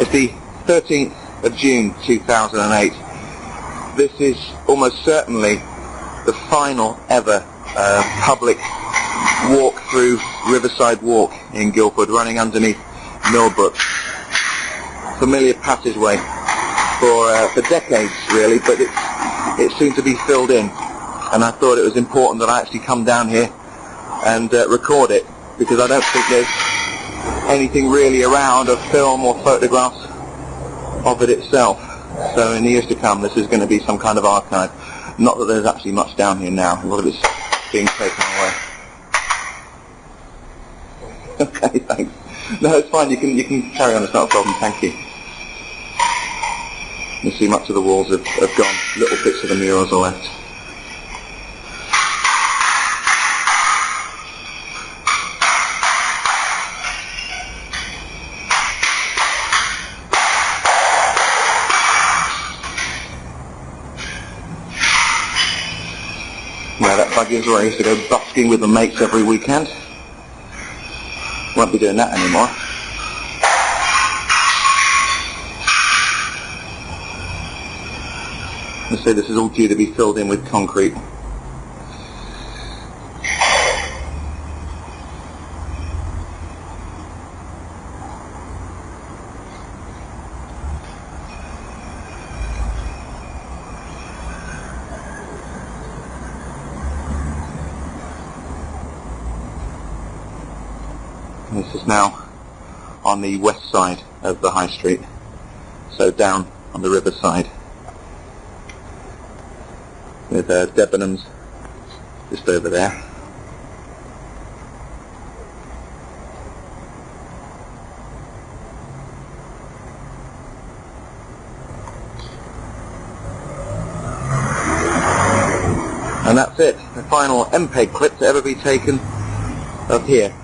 It's the 13th of June 2008. This is almost certainly the final ever public walk through Riverside Walk in Guildford, running underneath MILLBROOK. Familiar passageway for decades really, but it's soon to be filled in, and I thought it was important that I actually come down here and record it, because I don't think there's anything really around of film or photographs of it itself. So in the years to come this is going to be some kind of archive. Not that there's actually much down here now, a lot of it's being taken away. Okay, thanks. No, it's fine, you can carry on, it's not a problem, thank you. You see much of the walls have gone, little bits of the murals are left. Yeah, that buggy is where I used to go busking with the mates every weekend. Won't be doing that anymore. Let's say this is all due to be filled in with concrete. This is now on the west side of the High Street, so down on the riverside, with Debenhams just over there. And that's it, the final MPEG clip to ever be taken of here.